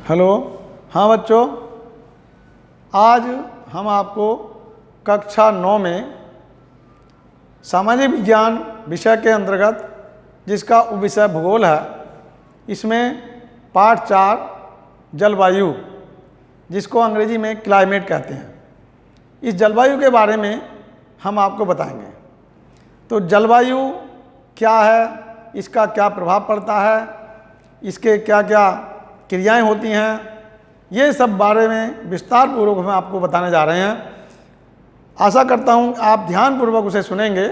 Hello. हाँ बच्चों, आज हम आपको कक्षा 9 में सामाजिक विज्ञान विषय के अंतर्गत, जिसका उपविषय भूगोल है, इसमें पाठ 4 जलवायु, जिसको अंग्रेजी में क्लाइमेट कहते हैं, इस जलवायु के बारे में हम आपको बताएंगे। तो जलवायु क्या है, इसका क्या प्रभाव पड़ता है, इसके क्या क्या क्रियाएं होती हैं, ये सब बारे में विस्तार पूर्वक हम आपको बताने जा रहे हैं। आशा करता हूँ आप ध्यानपूर्वक उसे सुनेंगे,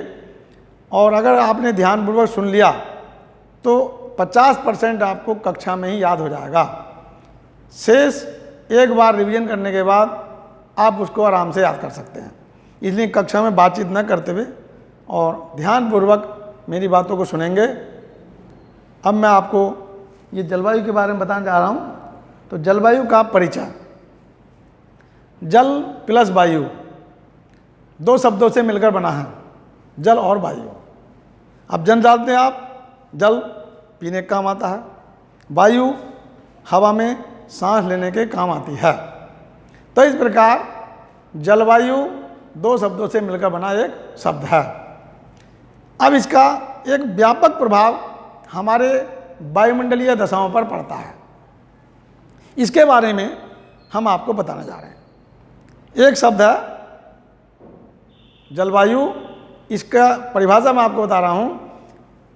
और अगर आपने ध्यानपूर्वक सुन लिया तो 50% आपको कक्षा में ही याद हो जाएगा। शेष एक बार रिवीजन करने के बाद आप उसको आराम से याद कर सकते हैं। इसलिए कक्षा में बातचीत न करते हुए और ध्यानपूर्वक मेरी बातों को सुनेंगे। अब मैं आपको ये जलवायु के बारे में बताने जा रहा हूँ। तो जलवायु का परिचय, जल प्लस वायु 2 शब्दों से मिलकर बना है, जल और वायु। अब जन जानते हैं आप, जल पीने के काम आता है, वायु हवा में सांस लेने के काम आती है। तो इस प्रकार जलवायु 2 शब्दों से मिलकर बना एक शब्द है। अब इसका एक व्यापक प्रभाव हमारे वायुमंडलीय दशाओं पर पड़ता है। इसके बारे में हम आपको बताने जा रहे हैं। एक शब्द है जलवायु। इसका परिभाषा मैं आपको बता रहा हूं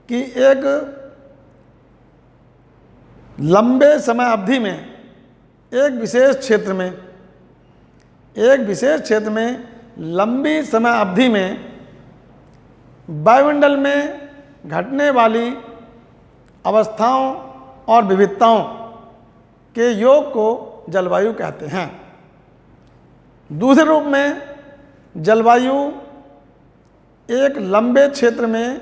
कि एक लंबे समय अवधि में एक विशेष क्षेत्र में लंबी समय अवधि में वायुमंडल में घटने वाली अवस्थाओं और विविधताओं के योग को जलवायु कहते हैं। दूसरे रूप में जलवायु एक लंबे क्षेत्र में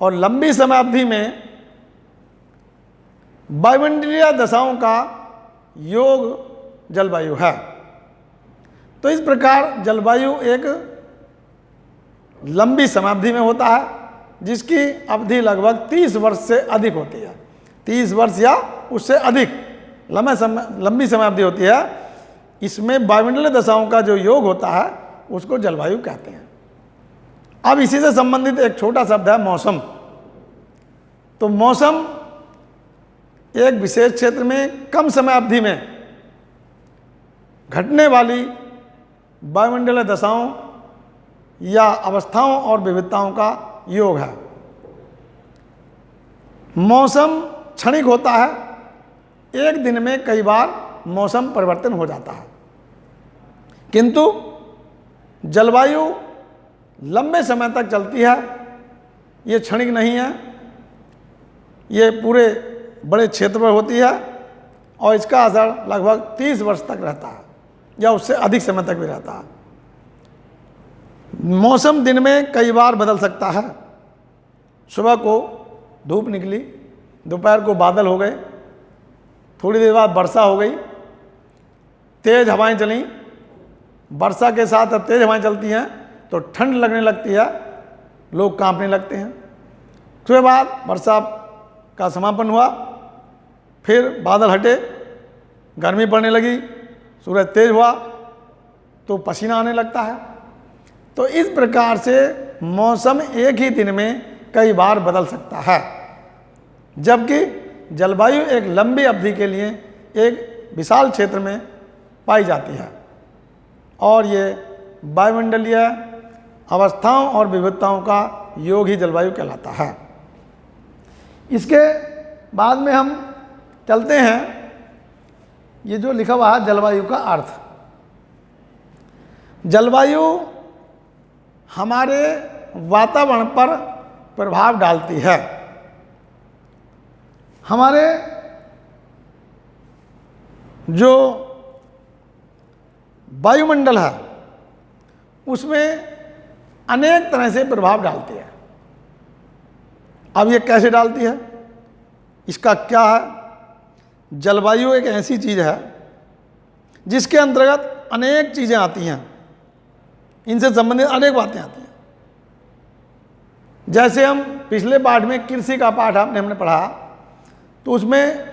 और लंबी समय अवधि में वायुमंडलीय दशाओं का योग जलवायु है। तो इस प्रकार जलवायु एक लंबी समय अवधि में होता है, जिसकी अवधि लगभग 30 वर्ष से अधिक होती है। 30 वर्ष या उससे अधिक लंबी समय अवधि होती है। इसमें वायुमंडलीय दशाओं का जो योग होता है उसको जलवायु कहते हैं। अब इसी से संबंधित एक छोटा शब्द है मौसम। तो मौसम एक विशेष क्षेत्र में कम समय अवधि में घटने वाली वायुमंडलीय दशाओं या अवस्थाओं और विविधताओं का योग है। मौसम क्षणिक होता है, एक दिन में कई बार मौसम परिवर्तन हो जाता है, किंतु जलवायु लंबे समय तक चलती है। ये क्षणिक नहीं है, ये पूरे बड़े क्षेत्र पर होती है और इसका असर लगभग 30 वर्ष तक रहता है या उससे अधिक समय तक भी रहता है। मौसम दिन में कई बार बदल सकता है। सुबह को धूप निकली, दोपहर को बादल हो गए, थोड़ी देर बाद वर्षा हो गई, तेज़ हवाएं चलीं। वर्षा के साथ अब तेज़ हवाएं चलती हैं तो ठंड लगने लगती है, लोग कांपने लगते हैं। उसके बाद वर्षा का समापन हुआ, फिर बादल हटे, गर्मी पड़ने लगी, सूरज तेज हुआ तो पसीना आने लगता है। तो इस प्रकार से मौसम एक ही दिन में कई बार बदल सकता है, जबकि जलवायु एक लंबी अवधि के लिए एक विशाल क्षेत्र में पाई जाती है और ये वायुमंडलीय अवस्थाओं और विविधताओं का योग ही जलवायु कहलाता है। इसके बाद में हम चलते हैं, ये जो लिखा हुआ है जलवायु का अर्थ। जलवायु हमारे वातावरण पर प्रभाव डालती है। हमारे जो वायुमंडल है उसमें अनेक तरह से प्रभाव डालती है। अब ये कैसे डालती है, इसका क्या है? जलवायु एक ऐसी चीज़ है जिसके अंतर्गत अनेक चीज़ें आती हैं, इनसे संबंधित अनेक बातें आती हैं। जैसे हम पिछले पाठ में कृषि का पाठ हमने पढ़ा, तो उसमें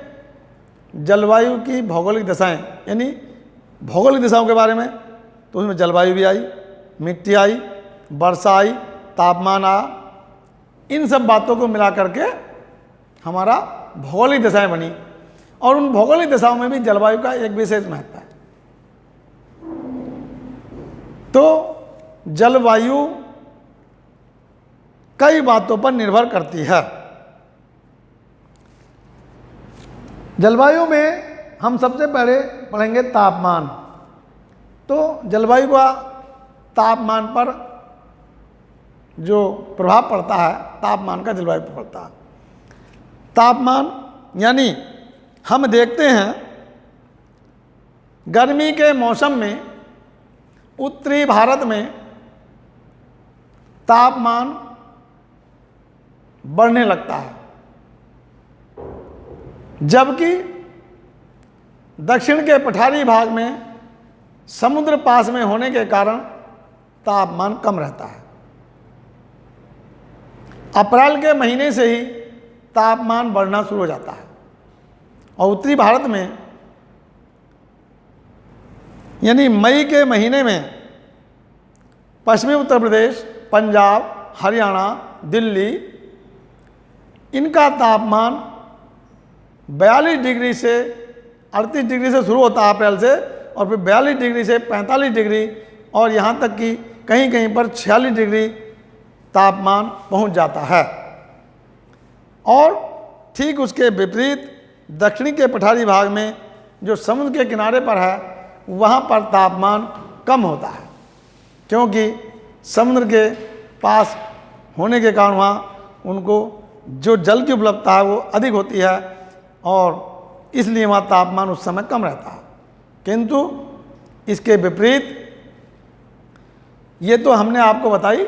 जलवायु की भौगोलिक दशाएं, यानी भौगोलिक दिशाओं के बारे में, तो उसमें जलवायु भी आई, मिट्टी आई, वर्षा आई, तापमान आया। इन सब बातों को मिला करके हमारा भौगोलिक दशाएं बनी, और उन भौगोलिक दशाओं में भी जलवायु का एक विशेष महत्व है। तो जलवायु कई बातों पर निर्भर करती है। जलवायु में हम सबसे पहले पढ़ेंगे तापमान। तो जलवायु का तापमान पर जो प्रभाव पड़ता है, तापमान का जलवायु पर पड़ता है। तापमान यानी हम देखते हैं गर्मी के मौसम में उत्तरी भारत में तापमान बढ़ने लगता है, जबकि दक्षिण के पठारी भाग में समुद्र पास में होने के कारण तापमान कम रहता है। अप्रैल के महीने से ही तापमान बढ़ना शुरू हो जाता है, और उत्तरी भारत में यानी मई के महीने में पश्चिमी उत्तर प्रदेश, पंजाब, हरियाणा, दिल्ली, इनका तापमान 42 डिग्री से 38 डिग्री से शुरू होता है अप्रैल से, और फिर 42 डिग्री से 45 डिग्री, और यहाँ तक कि कहीं कहीं पर 46 डिग्री तापमान पहुँच जाता है। और ठीक उसके विपरीत दक्षिणी के पठारी भाग में जो समुद्र के किनारे पर है, वहाँ पर तापमान कम होता है, क्योंकि समुद्र के पास होने के कारण वहाँ उनको जो जल की उपलब्धता है वो अधिक होती है, और इसलिए वहाँ तापमान उस समय कम रहता है। किंतु इसके विपरीत, ये तो हमने आपको बताई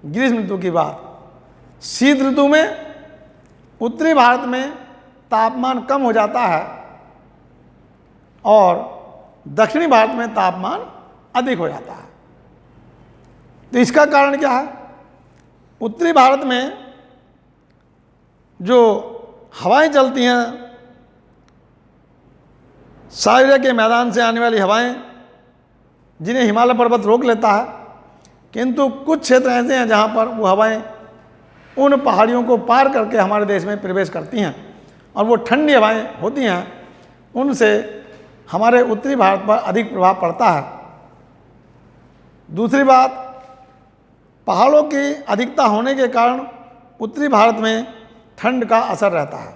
ग्रीष्म ऋतु की बात। शीत ऋतु में उत्तरी भारत में तापमान कम हो जाता है, और दक्षिणी भारत में तापमान अधिक हो जाता है। तो इसका कारण क्या है? उत्तरी भारत में जो हवाएं चलती हैं, साइबेरिया के मैदान से आने वाली हवाएं, जिन्हें हिमालय पर्वत रोक लेता है, किंतु कुछ क्षेत्र ऐसे हैं जहां पर वो हवाएं उन पहाड़ियों को पार करके हमारे देश में प्रवेश करती हैं, और वो ठंडी हवाएं होती हैं, उनसे हमारे उत्तरी भारत पर अधिक प्रभाव पड़ता है। दूसरी बात, पहाड़ों की अधिकता होने के कारण उत्तरी भारत में ठंड का असर रहता है,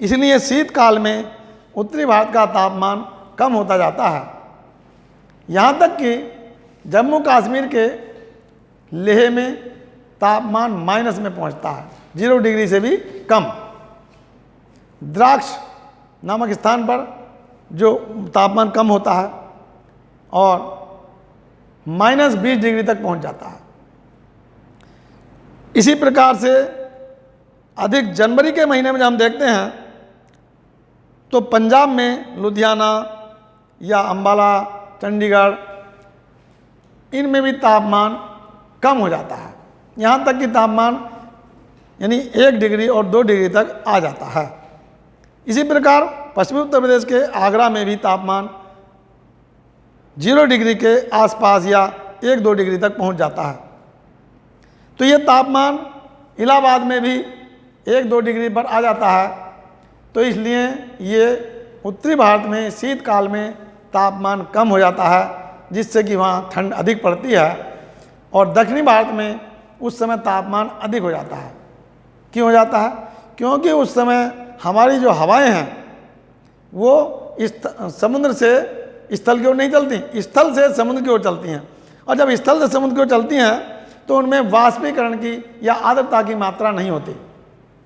इसलिए शीतकाल में उत्तरी भारत का तापमान कम होता जाता है। यहाँ तक कि जम्मू कश्मीर के लेह में तापमान माइनस में पहुँचता है, 0 डिग्री से भी कम। द्राक्ष नामक स्थान पर जो तापमान कम होता है और -20 डिग्री तक पहुंच जाता है। इसी प्रकार से अधिक जनवरी के महीने में जब हम देखते हैं तो पंजाब में लुधियाना या अंबाला, चंडीगढ़, इनमें भी तापमान कम हो जाता है, यहाँ तक कि तापमान यानी 1 डिग्री और 2 डिग्री तक आ जाता है। इसी प्रकार पश्चिमी उत्तर प्रदेश के आगरा में भी तापमान 0 डिग्री के आसपास या 1-2 डिग्री तक पहुंच जाता है। तो ये तापमान इलाहाबाद में भी 1-2 डिग्री पर आ जाता है। तो इसलिए ये उत्तरी भारत में शीतकाल में तापमान कम हो जाता है, जिससे कि वहाँ ठंड अधिक पड़ती है, और दक्षिणी भारत में उस समय तापमान अधिक हो जाता है। क्यों हो जाता है? क्योंकि उस समय हमारी जो हवाएं हैं वो समुद्र से स्थल की ओर नहीं चलती, स्थल से समुद्र की ओर चलती हैं, और जब स्थल से समुद्र की ओर चलती हैं तो उनमें वाष्पीकरण की या आर्द्रता की मात्रा नहीं होती,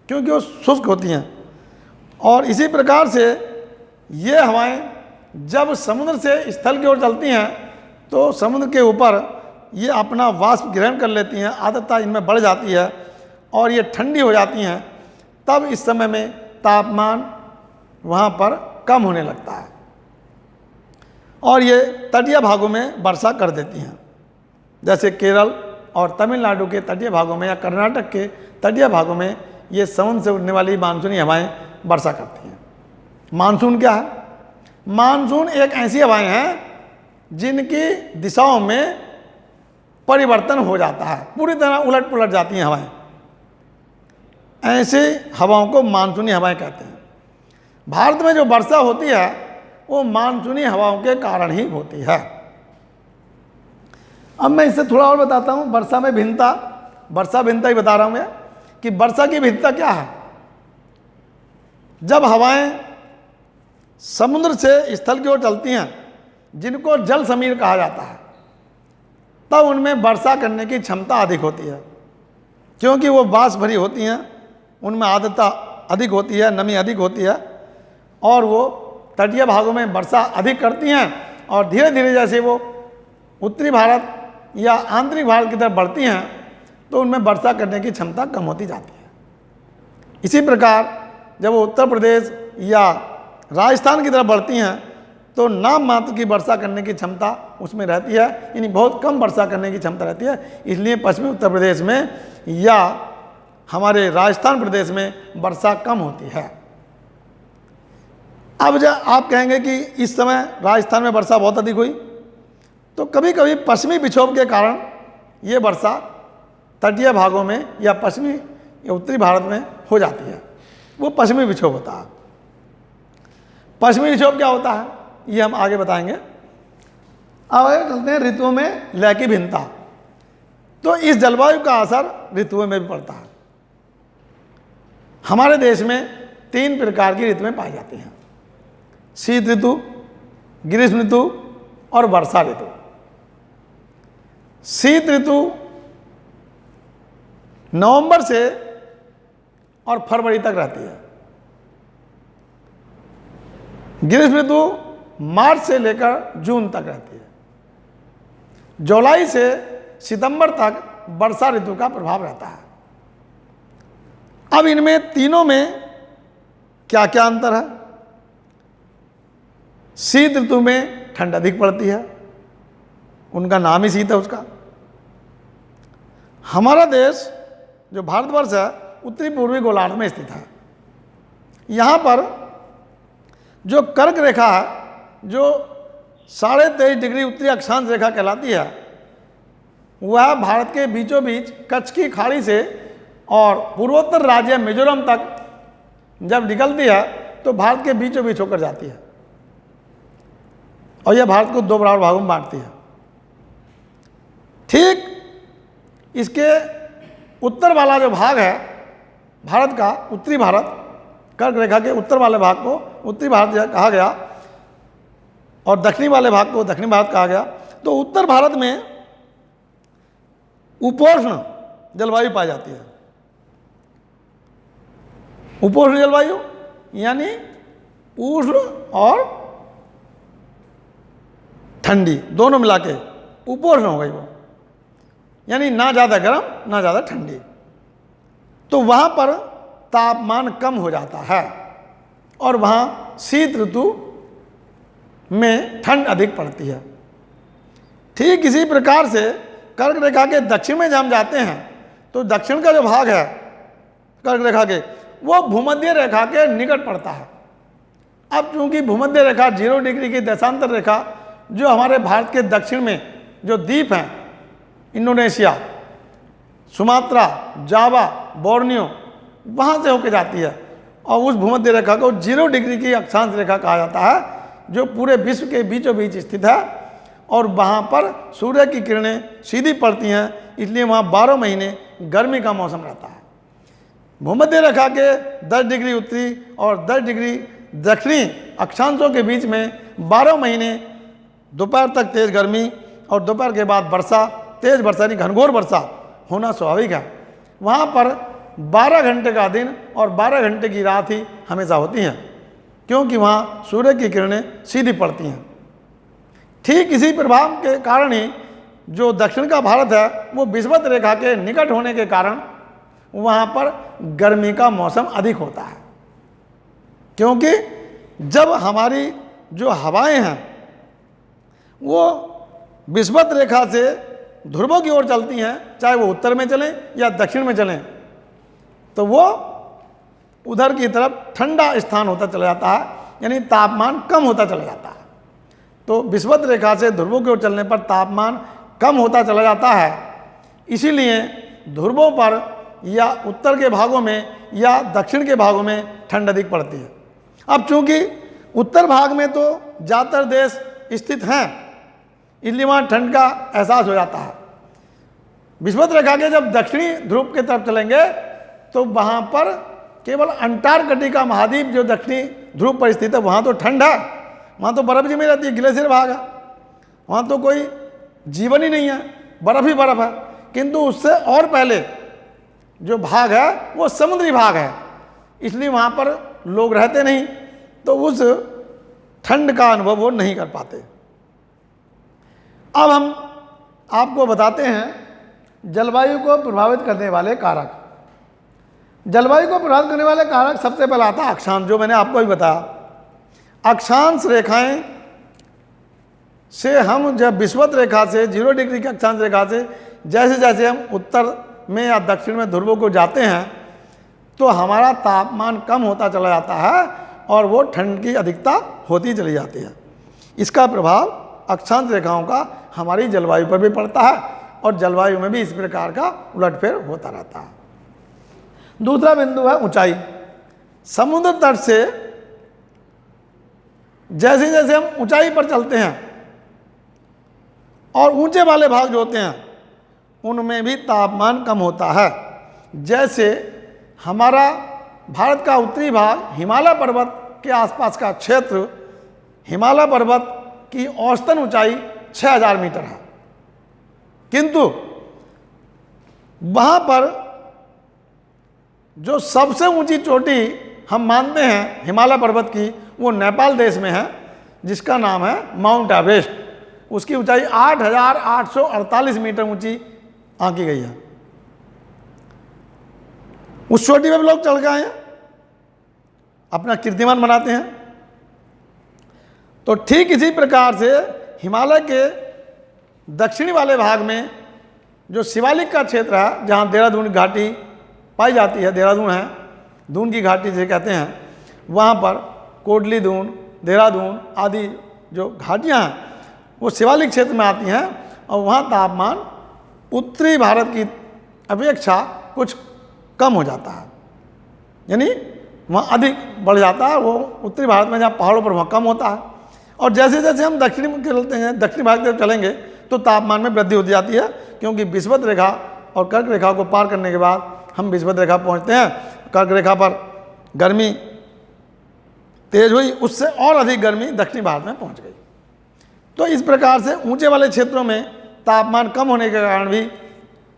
क्योंकि वो शुष्क होती हैं। और इसी प्रकार से ये हवाएं जब समुद्र से स्थल की ओर चलती हैं तो समुद्र के ऊपर ये अपना वाष्प ग्रहण कर लेती हैं, आर्द्रता इनमें बढ़ जाती है और ये ठंडी हो जाती हैं। तब इस समय में तापमान वहाँ पर कम होने लगता है, और ये तटीय भागों में वर्षा कर देती हैं, जैसे केरल और तमिलनाडु के तटीय भागों में या कर्नाटक के तटीय भागों में ये समुद्र से उड़ने वाली मानसूनी हवाएं वर्षा करती हैं। मानसून क्या है? मानसून एक ऐसी हवाएं हैं जिनकी दिशाओं में परिवर्तन हो जाता है, पूरी तरह उलट पुलट जाती हैं हवाएं। ऐसी हवाओं को मानसूनी हवाएं कहते हैं। भारत में जो वर्षा होती है वो मानसूनी हवाओं के कारण ही होती है। अब मैं इससे थोड़ा और बताता हूँ। वर्षा में भिन्नता, वर्षा भिन्नता ही बता रहा हूँ मैं कि वर्षा की भिन्नता क्या है। जब हवाएं समुद्र से स्थल की ओर चलती हैं, जिनको जल समीर कहा जाता है, तब उनमें वर्षा करने की क्षमता अधिक होती है, क्योंकि वो वाष्प भरी होती हैं, उनमें आर्द्रता अधिक होती है, नमी अधिक होती है, और वो तटीय भागों में वर्षा अधिक करती हैं। और धीरे धीरे जैसे वो उत्तरी भारत या आंतरिक भारत की तरफ बढ़ती हैं तो उनमें वर्षा करने की क्षमता कम होती जाती है। इसी प्रकार जब वो उत्तर प्रदेश या राजस्थान की तरफ बढ़ती हैं तो नाम मात्र की वर्षा करने की क्षमता उसमें रहती है, यानी बहुत कम वर्षा करने की क्षमता रहती है। इसलिए पश्चिमी उत्तर प्रदेश में या हमारे राजस्थान प्रदेश में वर्षा कम होती है। अब जब आप कहेंगे कि इस समय राजस्थान में वर्षा बहुत अधिक हुई, तो कभी कभी पश्चिमी विक्षोभ के कारण ये वर्षा तटीय भागों में या पश्चिमी या उत्तरी भारत में हो जाती है। वो पश्चिमी विक्षोभ होता है। पश्चिमी विक्षोभ क्या होता है ये हम आगे बताएंगे। अब आगे चलते हैं ऋतुओं में लय की भिन्नता। तो इस जलवायु का असर ऋतुओं में भी पड़ता है। हमारे देश में 3 प्रकार की ऋतुएं पाई जाती हैं: शीत ऋतु, ग्रीष्म ऋतु और वर्षा ऋतु। शीत ऋतु नवंबर से और फरवरी तक रहती है। ग्रीष्म ऋतु मार्च से लेकर जून तक रहती है। जुलाई से सितंबर तक वर्षा ऋतु का प्रभाव रहता है। अब इनमें तीनों में क्या क्या अंतर है? शीत ऋतु में ठंड अधिक पड़ती है, उनका नाम ही शीत है उसका। हमारा देश जो भारतवर्ष है उत्तरी पूर्वी गोलार्ध में स्थित है। यहाँ पर जो कर्क रेखा है, जो 23.5 डिग्री उत्तरी अक्षांश रेखा कहलाती है, वह भारत के बीचों बीच कच्छ की खाड़ी से और पूर्वोत्तर राज्य मिजोरम तक जब निकलती है तो भारत के बीचों बीच होकर जाती है और यह भारत को 2 बराबर भागों में बांटती है। ठीक इसके उत्तर वाला जो भाग है भारत का, उत्तरी भारत, कर्क रेखा के उत्तर वाले भाग को उत्तरी भारत कहा गया और दक्षिणी वाले भाग को दक्षिणी भारत कहा गया। तो उत्तर भारत में उपोष्ण जलवायु पाई जाती है। उपोष्ण जलवायु यानी उष्ण और ठंडी दोनों मिला के उपोष्ण हो गई वो, यानी ना ज़्यादा गर्म ना ज़्यादा ठंडी। तो वहाँ पर तापमान कम हो जाता है और वहाँ शीत ऋतु में ठंड अधिक पड़ती है। ठीक इसी प्रकार से कर्क रेखा के दक्षिण में जब हम जाते हैं तो दक्षिण का जो भाग है कर्क रेखा के, वो भूमध्य रेखा के निकट पड़ता है। अब चूंकि भूमध्य रेखा 0 डिग्री की देशांतर रेखा जो हमारे भारत के दक्षिण में जो द्वीप हैं, इंडोनेशिया, सुमात्रा, जावा, बोर्नियो, वहाँ से होकर जाती है और उस भूमध्य रेखा को 0 डिग्री की अक्षांश रेखा कहा जाता है, जो पूरे विश्व के बीचों बीच स्थित है और वहाँ पर सूर्य की किरणें सीधी पड़ती हैं, इसलिए वहाँ 12 महीने गर्मी का मौसम रहता है। भूमध्य रेखा के 10 डिग्री उत्तरी और 10 डिग्री दक्षिणी अक्षांशों के बीच में 12 महीने दोपहर तक तेज़ गर्मी और दोपहर के बाद वर्षा, तेज़ वर्षा यानी घनघोर वर्षा होना स्वाभाविक है। वहाँ पर 12 घंटे का दिन और 12 घंटे की रात ही हमेशा होती हैं, क्योंकि वहाँ सूर्य की किरणें सीधी पड़ती हैं। ठीक इसी प्रभाव के कारण ही जो दक्षिण का भारत है वो विषुवत रेखा के निकट होने के कारण वहाँ पर गर्मी का मौसम अधिक होता है, क्योंकि जब हमारी जो हवाएं हैं वो विषुवत रेखा से ध्रुवों की ओर चलती हैं, चाहे वो उत्तर में चलें या दक्षिण में चलें, तो वो उधर की तरफ ठंडा स्थान होता चला जाता है, यानी तापमान कम होता चला जाता है। तो विषुवत रेखा से ध्रुवों की ओर चलने पर तापमान कम होता चला जाता है, इसीलिए ध्रुवों पर या उत्तर के भागों में या दक्षिण के भागों में ठंड अधिक पड़ती है। अब चूंकि उत्तर भाग में तो ज़्यादातर देश स्थित हैं, इसलिए वहाँ ठंड का एहसास हो जाता है। विषुवत रेखा के जब दक्षिणी ध्रुव की तरफ चलेंगे तो वहाँ पर केवल अंटार्कटिका महाद्वीप जो दक्षिणी ध्रुव पर स्थित है वहाँ तो ठंड है, वहाँ तो बर्फ जमी रहती है, ग्लेशियर भाग है, वहाँ तो कोई जीवन ही नहीं है, बर्फ ही बर्फ है। किंतु उससे और पहले जो भाग है वो समुद्री भाग है, इसलिए वहाँ पर लोग रहते नहीं, तो उस ठंड का अनुभव वो नहीं कर पाते। अब हम आपको बताते हैं जलवायु को प्रभावित करने वाले कारक। जलवायु को प्रभावित करने वाले कारक सबसे पहला आता है अक्षांश, जो मैंने आपको भी बताया। अक्षांश रेखाएं से हम जब विषुवत रेखा से 0 डिग्री की अक्षांश रेखा से जैसे जैसे हम उत्तर में या दक्षिण में ध्रुवों को जाते हैं तो हमारा तापमान कम होता चला जाता है और वो ठंड की अधिकता होती चली जाती है। इसका प्रभाव अक्षांश रेखाओं का हमारी जलवायु पर भी पड़ता है और जलवायु में भी इस प्रकार का उलटफेर होता रहता है। दूसरा बिंदु है ऊंचाई। समुद्र तट से जैसे जैसे हम ऊंचाई पर चलते हैं और ऊंचे वाले भाग जो होते हैं उनमें भी तापमान कम होता है। जैसे हमारा भारत का उत्तरी भाग हिमालय पर्वत के आसपास का क्षेत्र, हिमालय पर्वत की औसतन ऊंचाई 6000 मीटर है, किंतु वहाँ पर जो सबसे ऊंची चोटी हम मानते हैं हिमालय पर्वत की वो नेपाल देश में है, जिसका नाम है माउंट एवरेस्ट। उसकी ऊंचाई 8848 मीटर ऊंची आंकी गई है। उस चोटी पर लोग चढ़ गए हैं, अपना कीर्तिमान बनाते हैं। तो ठीक इसी प्रकार से हिमालय के दक्षिणी वाले भाग में जो शिवालिक का क्षेत्र है, जहाँ देहरादून घाटी पाई जाती है, देहरादून है, दून की घाटी जिसे कहते हैं, वहाँ पर कोडली दून, देहरादून आदि जो घाटियाँ हैं वो शिवालिक क्षेत्र में आती हैं और वहाँ तापमान उत्तरी भारत की अपेक्षा कुछ कम हो जाता है, यानी वहाँ अधिक बढ़ जाता है। वो उत्तरी भारत में जहाँ पहाड़ों पर वहाँ कम होता है। और जैसे जैसे हम दक्षिणी में चलते हैं, दक्षिणी भारत की तरफ चलेंगे तो तापमान में वृद्धि होती जाती है, क्योंकि विषुवत रेखा और कर्क रेखा को पार करने के बाद हम विषुवत रेखा पहुँचते हैं। कर्क रेखा पर गर्मी तेज हुई, उससे और अधिक गर्मी दक्षिणी भारत में पहुँच गई। तो इस प्रकार से ऊंचे वाले क्षेत्रों में तापमान कम होने के कारण भी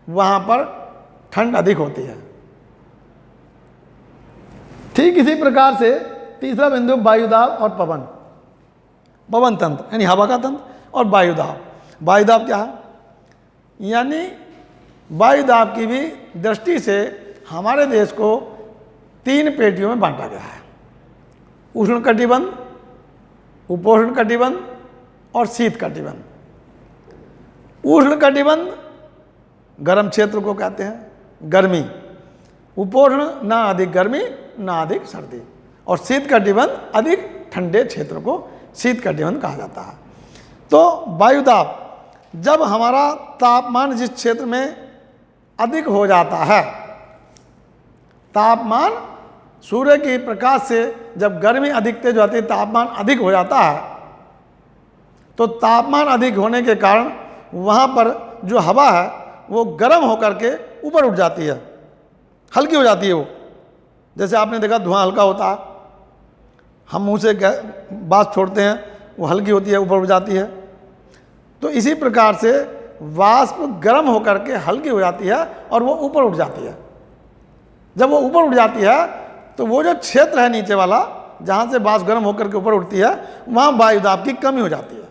वहाँ पर ठंड अधिक होती है। ठीक इसी प्रकार से तीसरा बिंदु वायुदाब और पवन तंत्र, यानी हवा का तंत्र, और वायुदाब। वायुदाब क्या है? यानी वायुदाब की भी दृष्टि से हमारे देश को 3 पेटियों में बांटा गया है: उष्णकटिबंध, उपोष्णकटिबंध और शीत कटिबंध। उष्णकटिबंध गर्म क्षेत्र को कहते हैं, गर्मी। उपोष्ण ना अधिक गर्मी ना अधिक सर्दी, और शीत कटिबंध अधिक ठंडे क्षेत्र को शीत कटिबंध कहा जाता है। तो वायुदाब, जब हमारा तापमान जिस क्षेत्र में अधिक हो जाता है, तापमान सूर्य की प्रकाश से जब गर्मी अधिक तेज होती है, तापमान अधिक हो जाता है, तो तापमान अधिक होने के कारण वहाँ पर जो हवा है वो गर्म होकर के ऊपर उठ जाती है, हल्की हो जाती है। वो जैसे आपने देखा धुआं हल्का होता है, हम मुंह से वाष्प छोड़ते हैं, वो हल्की होती है, ऊपर उठ जाती है। तो इसी प्रकार से वाष्प गर्म होकर के हल्की हो जाती है और वो ऊपर उठ जाती है। जब वो ऊपर उठ जाती है तो वो जो क्षेत्र है नीचे वाला, जहाँ से वाष्प गर्म होकर के ऊपर उठती है, वहाँ वायुदाब की कमी हो जाती है।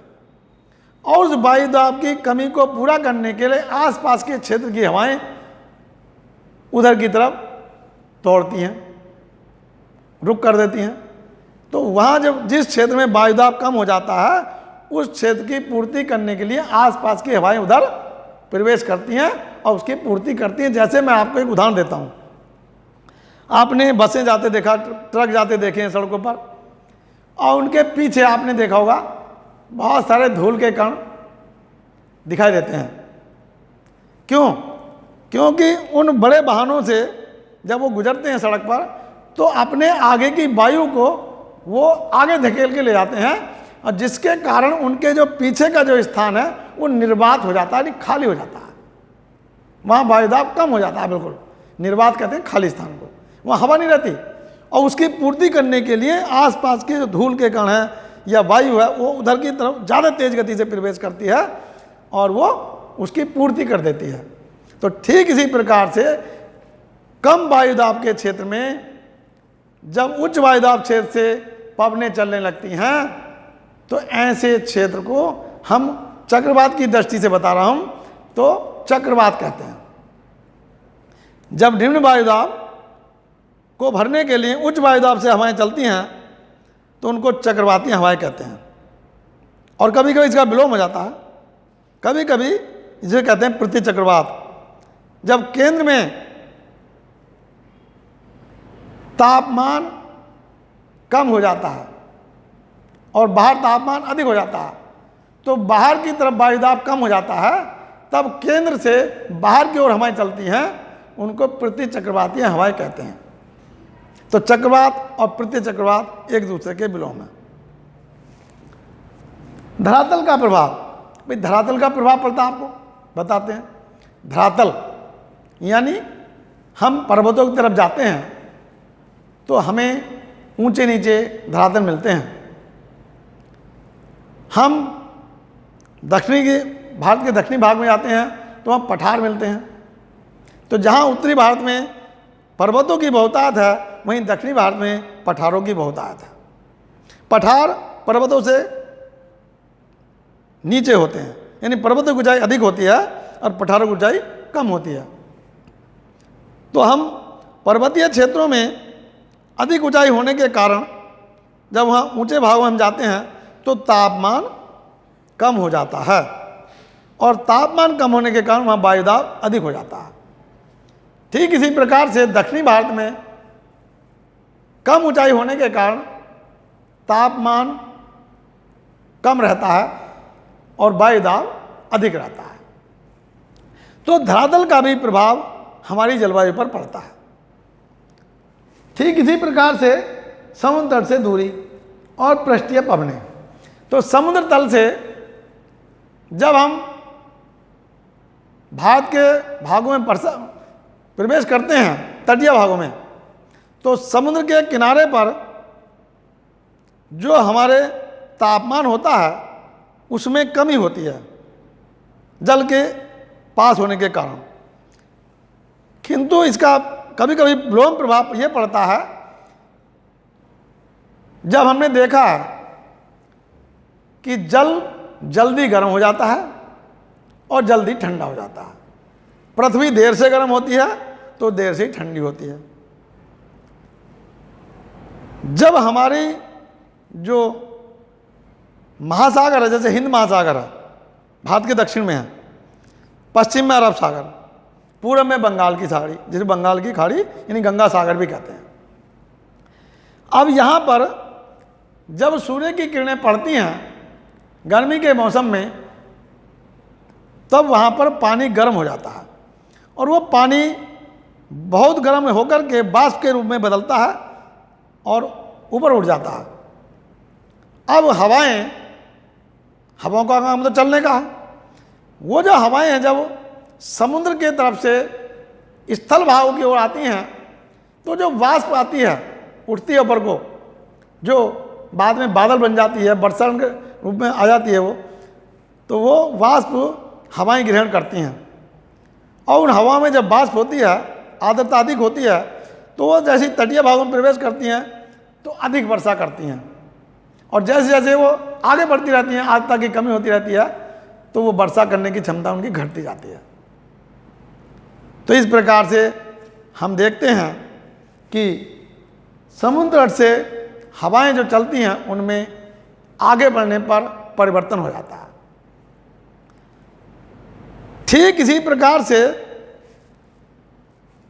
और उस वायुदाब की कमी को पूरा करने के लिए आसपास के क्षेत्र की हवाएं उधर की तरफ दौड़ती हैं, रुक कर देती हैं। तो वहाँ जब जिस क्षेत्र में वायुदाब कम हो जाता है, उस क्षेत्र की पूर्ति करने के लिए आसपास की हवाएं उधर प्रवेश करती हैं और उसकी पूर्ति करती हैं। जैसे मैं आपको एक उदाहरण देता हूँ, आपने बसें जाते देखा, ट्रक जाते देखे हैं सड़कों पर, और उनके पीछे आपने देखा होगा बहुत सारे धूल के कण दिखाई देते हैं। क्यों? क्योंकि उन बड़े वाहनों से जब वो गुजरते हैं सड़क पर तो अपने आगे की वायु को वो आगे धकेल के ले जाते हैं, और जिसके कारण उनके जो पीछे का जो स्थान है वो निर्वात हो जाता है, यानी खाली हो जाता है। वहाँ वायुदाब कम हो जाता है, बिल्कुल निर्वात कहते हैं खाली स्थान को, वहाँ हवा नहीं रहती। और उसकी पूर्ति करने के लिए आसपास के जो धूल के कण हैं या वायु है वो उधर की तरफ ज़्यादा तेज गति से प्रवेश करती है और वो उसकी पूर्ति कर देती है। तो ठीक इसी प्रकार से कम वायुदाब के क्षेत्र में जब उच्च वायुदाब क्षेत्र से पवनें चलने लगती हैं तो ऐसे क्षेत्र को हम चक्रवात की दृष्टि से बता रहा हूं तो चक्रवात कहते हैं। जब निम्न वायुदाब को भरने के लिए उच्च वायुदाब से हवाएं चलती हैं तो उनको चक्रवाती हवाएं कहते हैं। और कभी कभी इसका विलोम हो जाता है, कभी कभी इसे कहते हैं प्रति चक्रवात। जब केंद्र में तापमान कम हो जाता है और बाहर तापमान अधिक हो जाता है तो बाहर की तरफ वायुदाब कम हो जाता है, तब केंद्र से बाहर की ओर हवाएं चलती हैं, उनको प्रति चक्रवाती हवाएं कहते हैं। तो चक्रवात और प्रति चक्रवात एक दूसरे के विलोम है। धरातल का प्रभाव, भाई धरातल का प्रभाव पड़ता है, आपको बताते हैं। धरातल यानी हम पर्वतों की तरफ जाते हैं तो हमें ऊंचे नीचे धरातल मिलते हैं। हम भारत के दक्षिणी भाग में जाते हैं तो वहाँ पठार मिलते हैं। तो जहाँ उत्तरी भारत में पर्वतों की बहुतायत है वहीं दक्षिणी भारत में पठारों की बहुतायत है। पठार पर्वतों से नीचे होते हैं, यानी पर्वतों की ऊंचाई अधिक होती है और पठारों की ऊंचाई कम होती है। तो हम पर्वतीय क्षेत्रों में अधिक ऊंचाई होने के कारण जब वहाँ ऊंचे भागों में हम जाते हैं तो तापमान कम हो जाता है, और तापमान कम होने के कारण वहाँ वायुदाब अधिक हो जाता है। ठीक इसी प्रकार से दक्षिणी भारत में कम ऊंचाई होने के कारण तापमान कम रहता है और वायुदाब अधिक रहता है। तो धरातल का भी प्रभाव हमारी जलवायु पर पड़ता है। ठीक इसी प्रकार से समुद्र तल से दूरी और पृष्ठीय पवनें। तो समुद्र तल से जब हम भारत के भागों में प्रवेश करते हैं, तटीय भागों में, तो समुद्र के किनारे पर जो हमारे तापमान होता है उसमें कमी होती है जल के पास होने के कारण। किंतु इसका कभी कभी विलोम प्रभाव ये पड़ता है जब हमने देखा कि जल जल्दी गर्म हो जाता है और जल्दी ठंडा हो जाता है। पृथ्वी देर से गर्म होती है तो देर से ठंडी होती है। जब हमारी जो महासागर है, जैसे हिंद महासागर है, भारत के दक्षिण में है, पश्चिम में अरब सागर, पूर्व में बंगाल की खाड़ी, जिसे बंगाल की खाड़ी यानी गंगा सागर भी कहते हैं। अब यहाँ पर जब सूर्य की किरणें पड़ती हैं गर्मी के मौसम में, तब वहाँ पर पानी गर्म हो जाता है और वो पानी बहुत गर्म होकर के वाष्प के रूप में बदलता है और ऊपर उठ जाता है। अब हवाओं का काम तो चलने का है। वो जो हवाएं हैं जब समुद्र के तरफ से स्थल भाग की ओर आती हैं तो जो वाष्प आती है, उठती है ऊपर को, जो बाद में बादल बन जाती है, वर्षा के रूप में आ जाती है तो वो वाष्प हवाएं ग्रहण करती हैं। और उन हवा में जब वाष्प होती है, आर्द्रता अधिक होती है, तो वो जैसे तटीय भागों में प्रवेश करती हैं तो अधिक वर्षा करती हैं। और जैसे जैसे वो आगे बढ़ती रहती हैं, आर्द्रता की कमी होती रहती है, तो वो वर्षा करने की क्षमता उनकी घटती जाती है। तो इस प्रकार से हम देखते हैं कि समुद्र तट से हवाएं जो चलती हैं उनमें आगे बढ़ने पर परिवर्तन हो जाता है। ठीक इसी प्रकार से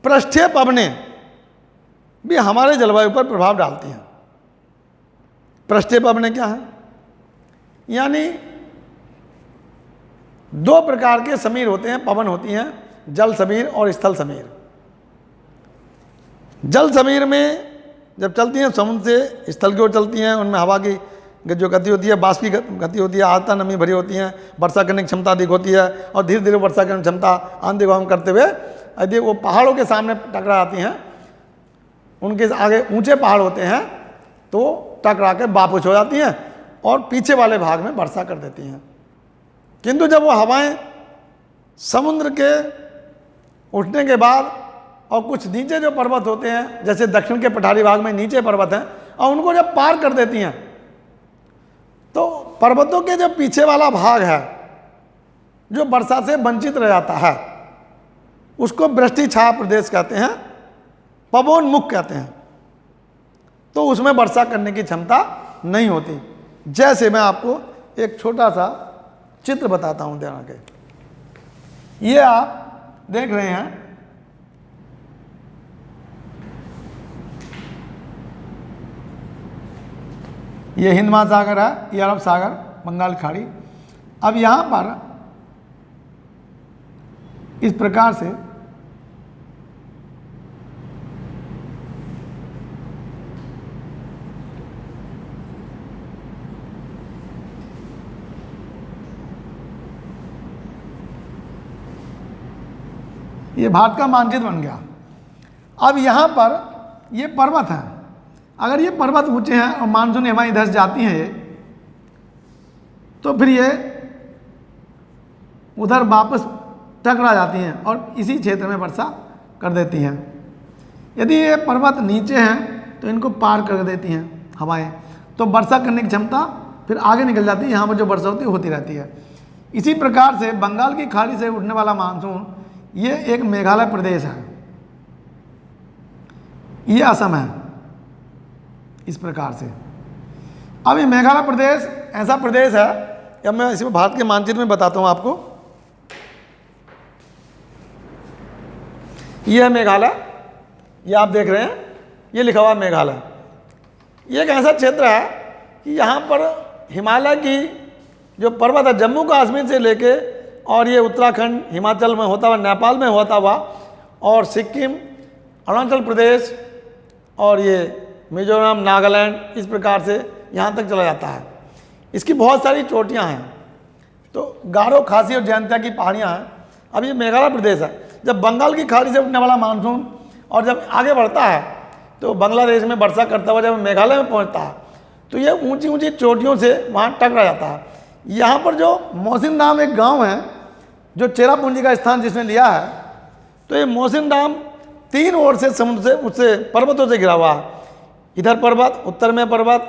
पृष्ठीय पवनें भी हमारे जलवायु पर प्रभाव डालती हैं। पृष्ठीय पवनें क्या हैं? यानी दो प्रकार के समीर होते हैं, पवन होती हैं, जल समीर और स्थल समीर। जल समीर में जब चलती हैं समुद्र से स्थल की ओर चलती हैं, उनमें हवा की जो गति होती है, बाष्प की गति होती है, आर्द्रता नमी भरी होती हैं, वर्षा करने की क्षमता अधिक होती है और धीरे धीरे वर्षा करने की क्षमता आंधी गमन करते हुए यदि वो पहाड़ों के सामने टकरा आती हैं, उनके आगे ऊंचे पहाड़ होते हैं तो टकरा के वापस हो जाती हैं और पीछे वाले भाग में वर्षा कर देती हैं। किंतु जब वो हवाएं समुद्र के उठने के बाद और कुछ नीचे जो पर्वत होते हैं, जैसे दक्षिण के पठारी भाग में नीचे पर्वत हैं, और उनको जब पार कर देती हैं तो पर्वतों के जो पीछे वाला भाग है जो वर्षा से वंचित रह जाता है, उसको वृष्टि छाया प्रदेश कहते हैं, पवनमुख कहते हैं। तो उसमें वर्षा करने की क्षमता नहीं होती। जैसे मैं आपको एक छोटा सा चित्र बताता हूं, ध्यान के। ये आप देख रहे हैं, ये हिंद महासागर है, ये अरब सागर, बंगाल खाड़ी। अब यहां पर इस प्रकार से ये भारत का मानचित्र बन गया। अब यहाँ पर ये पर्वत हैं, अगर ये पर्वत ऊंचे हैं और मानसून हवाएं इधर से जाती हैं तो फिर ये उधर वापस टकरा जाती हैं और इसी क्षेत्र में वर्षा कर देती हैं। यदि ये पर्वत नीचे हैं तो इनको पार कर देती हैं हवाएं, तो वर्षा करने की क्षमता फिर आगे निकल जाती है, यहाँ पर जो वर्षा होती रहती है। इसी प्रकार से बंगाल की खाड़ी से उठने वाला मानसून, ये एक मेघालय प्रदेश है, ये असम है, इस प्रकार से। अब ये मेघालय प्रदेश ऐसा प्रदेश है, अब मैं इसमें भारत के मानचित्र में बताता हूं आपको। ये है मेघालय, ये आप देख रहे हैं, ये लिखा हुआ मेघालय। ये एक ऐसा क्षेत्र है कि यहाँ पर हिमालय की जो पर्वत है, जम्मू कश्मीर से लेके और ये उत्तराखंड, हिमाचल में होता हुआ, नेपाल में होता हुआ, और सिक्किम, अरुणाचल प्रदेश और ये मिजोरम, नागालैंड, इस प्रकार से यहाँ तक चला जाता है। इसकी बहुत सारी चोटियाँ हैं, तो गारो, खासी और जयंतिया की पहाड़ियाँ हैं। अब ये मेघालय प्रदेश है। जब बंगाल की खाड़ी से उठने वाला मानसून और जब आगे बढ़ता है तो बांग्लादेश में वर्षा करता हुआ जब मेघालय में पहुँचता है तो ये ऊंची ऊंची चोटियों से वहाँ टकरा जाता है। यहाँ पर जो मोहसिन नाम एक गाँव है, जो चेरापूंजी का स्थान जिसने लिया है, तो ये मोहसिन डाम 3 ओर से समुद्र से, उससे पर्वतों से घिरा हुआ है। इधर पर्वत, उत्तर में पर्वत,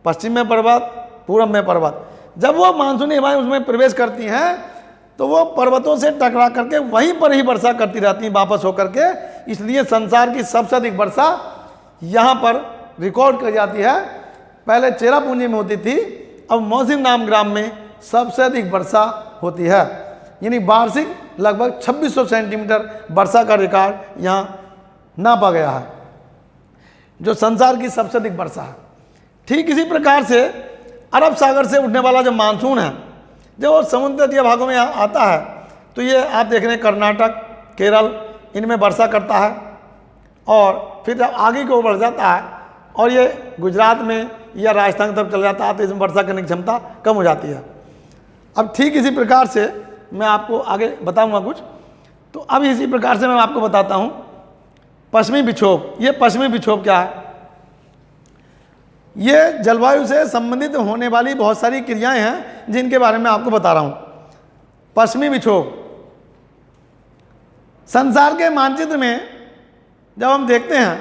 पश्चिम में पर्वत, पूर्व में पर्वत। जब वो मानसूनी हवाएं उसमें प्रवेश करती हैं तो वो पर्वतों से टकरा करके वहीं पर ही वर्षा करती रहती हैं वापस होकर के। इसलिए संसार की सबसे अधिक वर्षा यहाँ पर रिकॉर्ड की जाती है। पहले चेरापूंजी में होती थी, अब मोहसिन नाम ग्राम में सबसे अधिक वर्षा होती है। यानी वार्षिक लगभग 2600 सेंटीमीटर वर्षा का रिकॉर्ड यहाँ नापा गया है, जो संसार की सबसे अधिक वर्षा है। ठीक इसी प्रकार से अरब सागर से उठने वाला जो मानसून है, जब वो समुद्र तटीय भागों में आता है तो ये आप देख रहे हैं कर्नाटक, केरल, इनमें वर्षा करता है और फिर जब आगे की ओर बढ़ जाता है और ये गुजरात में या राजस्थान की तरफ चला जाता है तो इसमें वर्षा करने की क्षमता कम हो जाती है। अब ठीक इसी प्रकार से मैं आपको आगे बताऊंगा कुछ। तो अब इसी प्रकार से मैं आपको बताता हूं पश्चिमी विक्षोभ। ये पश्चिमी विक्षोभ क्या है? ये जलवायु से संबंधित होने वाली बहुत सारी क्रियाएं हैं जिनके बारे में आपको बता रहा हूं। पश्चिमी विक्षोभ संसार के मानचित्र में जब हम देखते हैं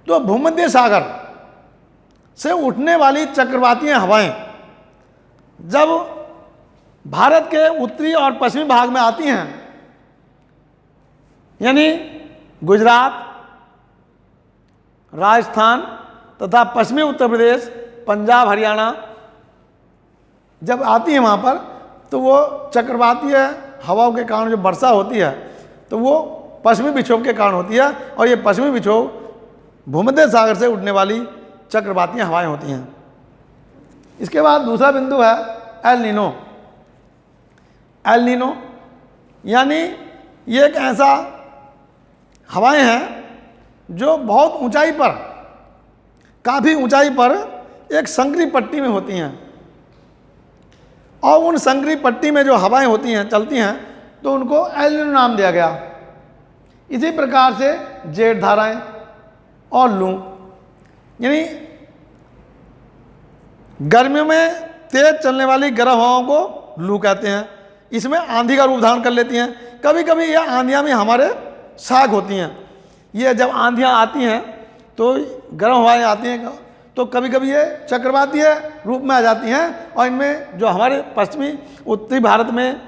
तो भूमध्य सागर से उठने वाली चक्रवातीय हवाएं जब भारत के उत्तरी और पश्चिमी भाग में आती हैं, यानी गुजरात, राजस्थान तथा पश्चिमी उत्तर प्रदेश, पंजाब, हरियाणा जब आती है वहाँ पर, तो वो चक्रवातीय हवाओं के कारण जो वर्षा होती है तो वो पश्चिमी विक्षोभ के कारण होती है। और ये पश्चिमी विक्षोभ भूमध्य सागर से उठने वाली चक्रवातीय हवाएं होती हैं। इसके बाद दूसरा बिंदु है एल नीनो। एल नीनो यानी ये एक ऐसा हवाएं हैं जो बहुत ऊंचाई पर, काफ़ी ऊंचाई पर एक संकरी पट्टी में होती हैं, और उन संकरी पट्टी में जो हवाएं होती हैं, चलती हैं, तो उनको एल नीनो नाम दिया गया। इसी प्रकार से जेट धाराएं और लू, यानी गर्मियों में तेज चलने वाली गर्म हवाओं को लू कहते हैं। इसमें आंधी का रूप धारण कर लेती हैं। कभी कभी यह आंधियाँ भी हमारे साग होती हैं। ये जब आंधियाँ आती हैं तो गर्म हवाएं आती हैं, तो कभी कभी ये चक्रवातीय रूप में आ जाती हैं, और इनमें जो हमारे पश्चिमी उत्तरी भारत में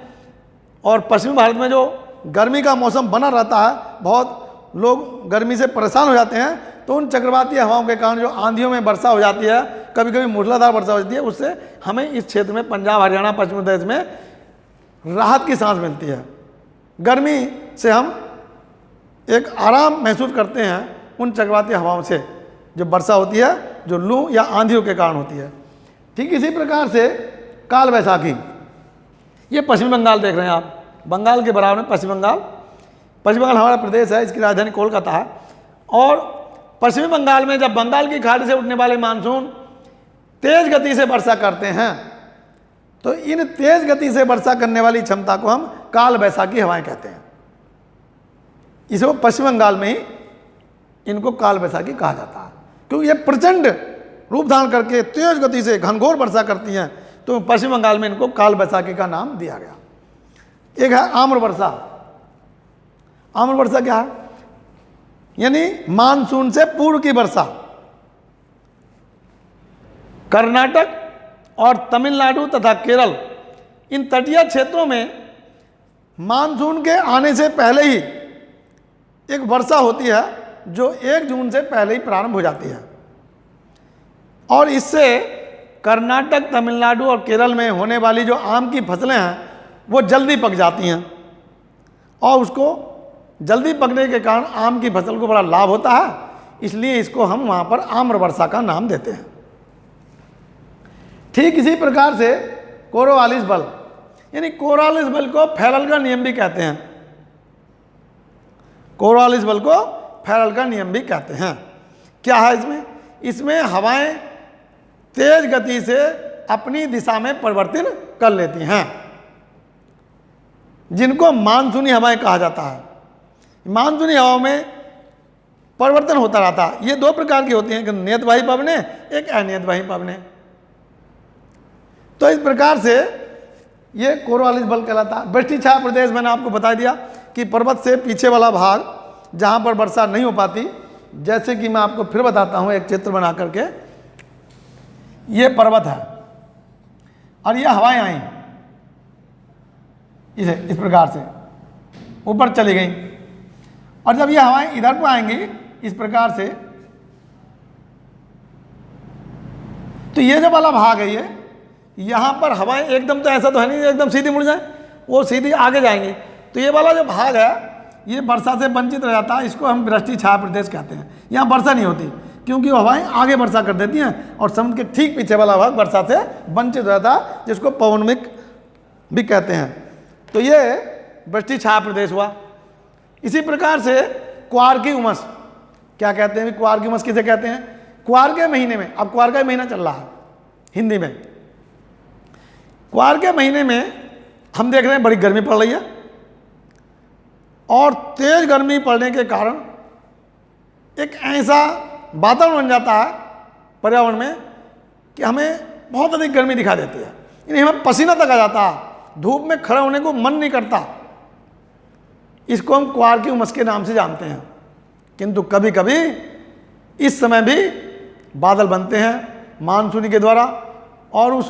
और पश्चिमी भारत में जो गर्मी का मौसम बना रहता है, बहुत लोग गर्मी से परेशान हो जाते हैं, तो उन चक्रवातीय हवाओं के कारण जो आंधियों में वर्षा हो जाती है, कभी कभी मूसलाधार वर्षा हो जाती है, उससे हमें इस क्षेत्र में पंजाब, हरियाणा, पश्चिम प्रदेश में राहत की सांस मिलती है। गर्मी से हम एक आराम महसूस करते हैं उन चक्रवातीय हवाओं से जो वर्षा होती है, जो लू या आंधियों के कारण होती है। ठीक इसी प्रकार से काल बैसाखी, ये पश्चिम बंगाल देख रहे हैं आप, बंगाल के बराबर में पश्चिम बंगाल। पश्चिम बंगाल हमारा प्रदेश है, इसकी राजधानी कोलकाता है। और पश्चिमी बंगाल में जब बंगाल की खाड़ी से उठने वाले मानसून तेज गति से वर्षा करते हैं, तो इन तेज गति से वर्षा करने वाली क्षमता को हम काल बैसाखी हवाएं कहते हैं। इसको पश्चिम बंगाल में ही इनको काल बैसाखी कहा जाता है, क्योंकि ये प्रचंड रूप धारण करके तेज गति से घनघोर वर्षा करती हैं, तो पश्चिम बंगाल में इनको काल बैसाखी का नाम दिया गया। एक है आम्र वर्षा। आम्र वर्षा क्या है? यानी मानसून से पूर्व की वर्षा। कर्नाटक और तमिलनाडु तथा केरल, इन तटीय क्षेत्रों में मानसून के आने से पहले ही एक वर्षा होती है, जो 1 जून से पहले ही प्रारंभ हो जाती है, और इससे कर्नाटक, तमिलनाडु और केरल में होने वाली जो आम की फसलें हैं वो जल्दी पक जाती हैं, और उसको जल्दी पकने के कारण आम की फसल को बड़ा लाभ होता है, इसलिए इसको हम वहाँ पर आम्र वर्षा का नाम देते हैं। ठीक इसी प्रकार से कोरोवालिस बल, यानी कोरोवालिस बल को फैरल का नियम भी कहते हैं। कोरोवालिस बल को फैरल का नियम भी कहते हैं। क्या है इसमें? इसमें हवाएं तेज गति से अपनी दिशा में परिवर्तन कर लेती हैं, जिनको मानसूनी हवाएं कहा जाता है। मानसूनी हवाओं में परिवर्तन होता रहता है। ये 2 प्रकार की होती हैं, एक नियतवाही पवनें, एक अनियतवाही पवनें। तो इस प्रकार से ये कोरोवालिस बल कहलाता है। वृष्टि छाया प्रदेश मैंने आपको बता दिया कि पर्वत से पीछे वाला भाग जहाँ पर वर्षा नहीं हो पाती, जैसे कि मैं आपको फिर बताता हूँ एक चित्र बना करके। ये पर्वत है और ये हवाएं आई इस प्रकार से ऊपर चली गई, और जब ये हवाएं इधर पर आएंगी इस प्रकार से, तो ये जो वाला भाग है, ये यहाँ पर हवाएं एकदम, तो ऐसा तो है नहीं एकदम सीधी मुड़ जाए, वो सीधी आगे जाएंगी। तो ये वाला जो भाग है ये वर्षा से वंचित रह जाता है, इसको हम वृष्टि छाया प्रदेश कहते हैं। यहाँ वर्षा नहीं होती क्योंकि वो हवाएं आगे वर्षा कर देती हैं, और समुद्र के ठीक पीछे वाला भाग वर्षा से वंचित रहता है, जिसको पवनमिक भी कहते हैं। तो ये वृष्टि छाया प्रदेश हुआ। इसी प्रकार से क्वार की उमस, क्या कहते हैं? क्वार की उमस किसे कहते हैं? क्वार के महीने में, अब क्वार का महीना चल रहा है हिंदी में, क्वार के महीने में हम देख रहे हैं बड़ी गर्मी पड़ रही है, और तेज गर्मी पड़ने के कारण एक ऐसा वातावरण बन जाता है पर्यावरण में कि हमें बहुत अधिक गर्मी दिखा देती है, यानी हमें पसीना तक आ जाता है, धूप में खड़े होने को मन नहीं करता। इसको हम क्वार की उमस के नाम से जानते हैं। किंतु कभी कभी इस समय भी बादल बनते हैं मानसूनी के द्वारा, और उस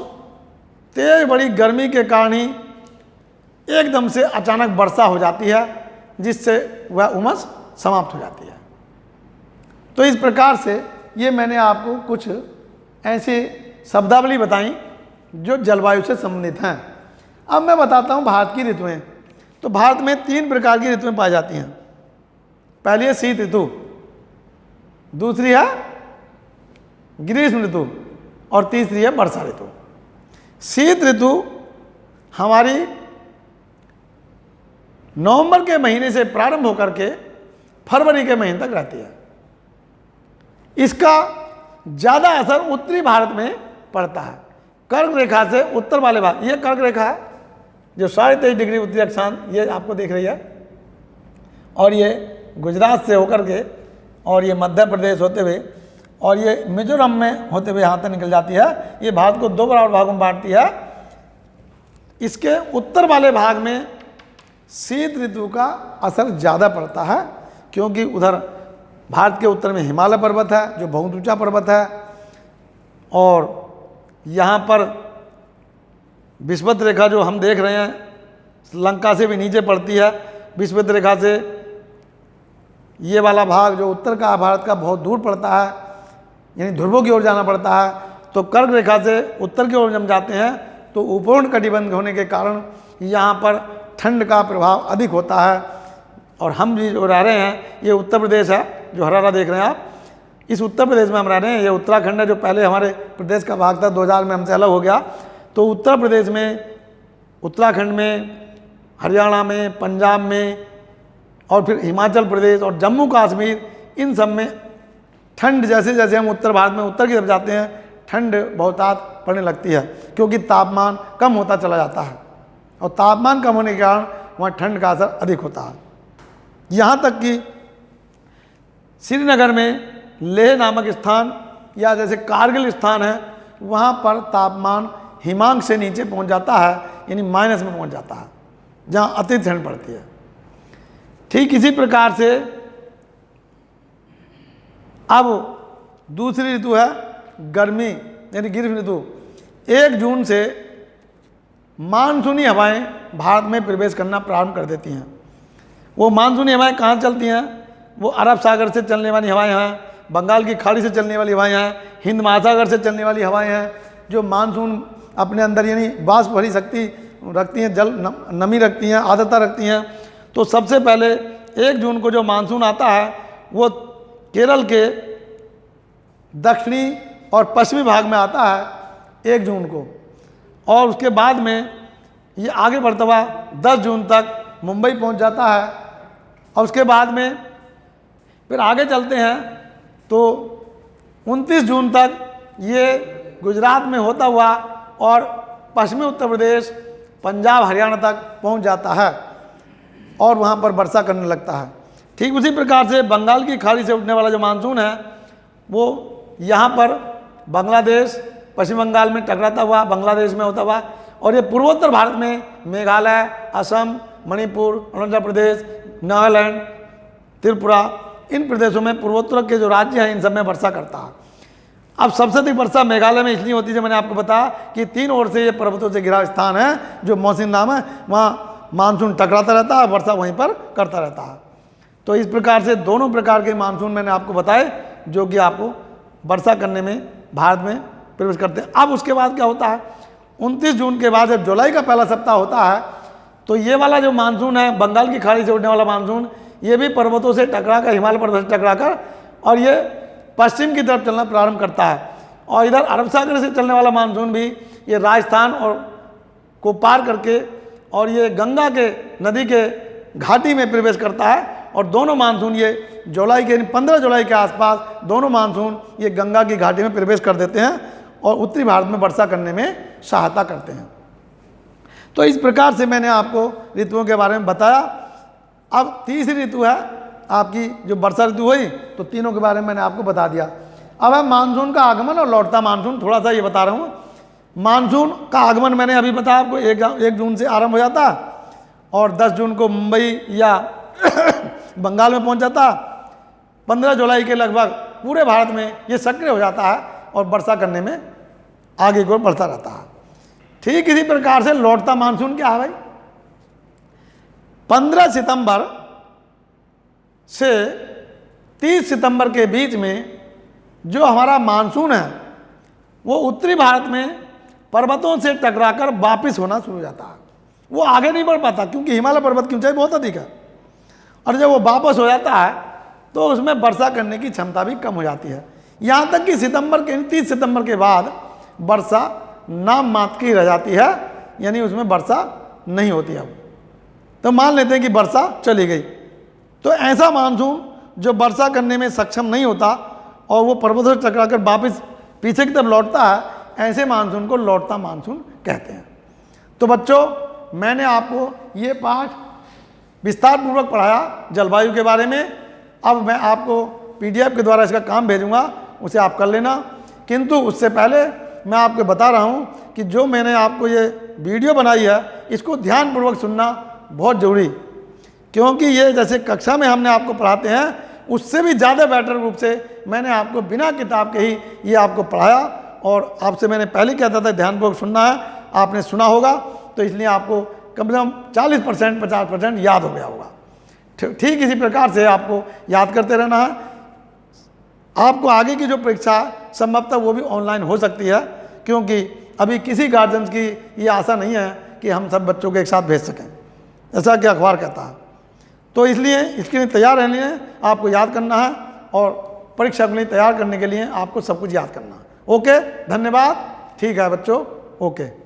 तेज बड़ी गर्मी के कारण ही एकदम से अचानक वर्षा हो जाती है, जिससे वह उमस समाप्त हो जाती है। तो इस प्रकार से ये मैंने आपको कुछ ऐसे शब्दावली बताई जो जलवायु से संबंधित हैं। अब मैं बताता हूँ भारत की ऋतुएं। तो भारत में 3 प्रकार की ऋतुएं पाई जाती हैं। पहली है शीत ऋतु, दूसरी है ग्रीष्म ऋतु, और तीसरी है वर्षा ऋतु। शीत ऋतु हमारी नवंबर के महीने से प्रारंभ होकर के फरवरी के महीने तक रहती है। इसका ज़्यादा असर उत्तरी भारत में पड़ता है। कर्क रेखा से उत्तर वाले भाग, ये कर्क रेखा है जो 23.5 डिग्री उत्तरी अक्षांश ये आपको दिख रही है, और ये गुजरात से होकर के और ये मध्य प्रदेश होते हुए और ये मिजोरम में होते हुए यहाँ तक निकल जाती है। ये भारत को 2 बराबर भागों में बांटती है। इसके उत्तर वाले भाग में शीत ऋतु का असर ज़्यादा पड़ता है, क्योंकि उधर भारत के उत्तर में हिमालय पर्वत है जो बहुत ऊंचा पर्वत है, और यहाँ पर विषुवत रेखा जो हम देख रहे हैं श्रीलंका से भी नीचे पड़ती है। विषुवत रेखा से ये वाला भाग जो उत्तर का भारत का बहुत दूर पड़ता है, यानी ध्रुवों की ओर जाना पड़ता है। तो कर्क रेखा से उत्तर की ओर जब जाते हैं तो उपोष्ण कटिबंध होने के कारण यहाँ पर ठंड का प्रभाव अधिक होता है। और हम जो रह रहे हैं ये उत्तर प्रदेश है, जो हरा हरा देख रहे हैं आप, इस उत्तर प्रदेश में हम रह रहे हैं। ये उत्तराखंड है जो पहले हमारे प्रदेश का भाग था, 2000 में हमसे अलग हो गया। तो उत्तर प्रदेश में, उत्तराखंड में, हरियाणा में, पंजाब में और फिर हिमाचल प्रदेश और जम्मू कश्मीर, इन सब में ठंड जैसे जैसे हम उत्तर भारत में उत्तर की तरफ जाते हैं ठंड बहुतायत पड़ने लगती है, क्योंकि तापमान कम होता चला जाता है और तापमान कम होने के कारण वहाँ ठंड का असर अधिक होता है। यहाँ तक कि श्रीनगर में लेह नामक स्थान या जैसे कारगिल स्थान है, वहाँ पर तापमान हिमांक से नीचे पहुँच जाता है, यानी माइनस में पहुँच जाता है, जहाँ अति ठंड पड़ती है। ठीक इसी प्रकार से अब दूसरी ऋतु है गर्मी यानी ग्रीष्म ऋतु। 1 जून से मानसूनी हवाएं भारत में प्रवेश करना प्रारंभ कर देती हैं। वो मानसूनी हवाएं कहाँ चलती हैं? वो अरब सागर से चलने वाली हवाएं हैं, बंगाल की खाड़ी से चलने वाली हवाएं हैं, हिंद महासागर से चलने वाली हवाएं हैं, जो मानसून अपने अंदर यानी वाष्प भरी शक्ति रखती हैं, जल नमी रखती हैं, आर्द्रता रखती हैं। तो सबसे पहले 1 जून को जो मानसून आता है वो केरल के दक्षिणी और पश्चिमी भाग में आता है 1 जून को, और उसके बाद में ये आगे बढ़ता हुआ 10 जून तक मुंबई पहुंच जाता है, और उसके बाद में फिर आगे चलते हैं तो 29 जून तक ये गुजरात में होता हुआ और पश्चिमी उत्तर प्रदेश, पंजाब, हरियाणा तक पहुंच जाता है और वहाँ पर वर्षा करने लगता है। ठीक उसी प्रकार से बंगाल की खाड़ी से उठने वाला जो मानसून है वो यहाँ पर बांग्लादेश, पश्चिम बंगाल में टकराता हुआ बांग्लादेश में होता हुआ, और ये पूर्वोत्तर भारत में मेघालय, असम, मणिपुर, अरुणाचल प्रदेश, नागालैंड, त्रिपुरा, इन प्रदेशों में पूर्वोत्तर के जो राज्य हैं इन सब में वर्षा करता है। अब सबसे अधिक वर्षा मेघालय में इसलिए होती है, मैंने आपको बताया कि 3 ओर से ये पर्वतों से घिरा स्थान है जो मौसिन नाम है, वहाँ मानसून टकराता रहता है, वर्षा वहीं पर करता रहता है। तो इस प्रकार से दोनों प्रकार के मानसून मैंने आपको बताए जो कि आपको वर्षा करने में भारत में प्रवेश करते हैं। अब उसके बाद क्या होता है, 29 जून के बाद जब जुलाई का पहला सप्ताह होता है तो ये वाला जो मानसून है बंगाल की खाड़ी से उठने वाला मानसून, ये भी पर्वतों से टकराकर, हिमालय पर्वत से टकराकर और ये पश्चिम की तरफ चलना प्रारंभ करता है। और इधर अरब सागर से चलने वाला मानसून भी ये राजस्थान और को पार करके और ये गंगा के नदी के घाटी में प्रवेश करता है, और दोनों मानसून ये जुलाई के 15 जुलाई के आसपास दोनों मानसून ये गंगा की घाटी में प्रवेश कर देते हैं और उत्तरी भारत में वर्षा करने में सहायता करते हैं। तो इस प्रकार से मैंने आपको ऋतुओं के बारे में बताया। अब तीसरी ऋतु है आपकी जो वर्षा ऋतु हुई, तो तीनों के बारे में मैंने आपको बता दिया। अब है मानसून का आगमन और लौटता मानसून, थोड़ा सा ये बता रहा हूँ। मानसून का आगमन मैंने अभी बताया आपको, 1 जून से आरंभ हो जाता और 10 जून को मुंबई या बंगाल में पहुंच जाता। 15 जुलाई के लगभग पूरे भारत में ये सक्रिय हो जाता है और वर्षा करने में आगे की ओर बढ़ता रहता है। ठीक इसी प्रकार से लौटता मानसून क्या है भाई, 15 सितंबर से 30 सितंबर के बीच में जो हमारा मानसून है वो उत्तरी भारत में पर्वतों से टकराकर वापस होना शुरू हो जाता है। वो आगे नहीं बढ़ पाता क्योंकि हिमालय पर्वत की ऊंचाई बहुत अधिक है, और जब वो वापस हो जाता है तो उसमें वर्षा करने की क्षमता भी कम हो जाती है। यहाँ तक कि 30 सितंबर के बाद वर्षा नाम मात्र की रह जाती है, यानी उसमें वर्षा नहीं होती अब। तो मान लेते हैं कि वर्षा चली गई, तो ऐसा मानसून जो वर्षा करने में सक्षम नहीं होता और वो पर्वतों से टकराकर वापस पीछे की तरफ लौटता है, ऐसे मानसून को लौटता मानसून कहते हैं। तो बच्चों, मैंने आपको ये पाठ विस्तार पूर्वक पढ़ाया जलवायु के बारे में। अब मैं आपको PDF के द्वारा इसका काम भेजूंगा, उसे आप कर लेना। किंतु उससे पहले मैं आपको बता रहा हूँ कि जो मैंने आपको ये वीडियो बनाई है, इसको ध्यानपूर्वक सुनना बहुत ज़रूरी, क्योंकि ये जैसे कक्षा में हमने आपको पढ़ाते हैं उससे भी ज़्यादा बेटर रूप से मैंने आपको बिना किताब के ही ये आपको पढ़ाया। और आपसे मैंने पहले कहता था ध्यानपूर्वक सुनना है, आपने सुना होगा, तो इसलिए आपको कम से कम 40% 50% याद हो गया होगा। ठीक इसी प्रकार से आपको याद करते रहना है। आपको आगे की जो परीक्षा संभवतः वो भी ऑनलाइन हो सकती है, क्योंकि अभी किसी गार्जियन की ये आशा नहीं है कि हम सब बच्चों को एक साथ भेज सकें, ऐसा कि अखबार कहता है। तो इसलिए इसके लिए तैयार रहने है, आपको याद करना है, और परीक्षा के लिए तैयार करने के लिए आपको सब कुछ याद करना है। ओके, धन्यवाद। ठीक है बच्चों, ओके।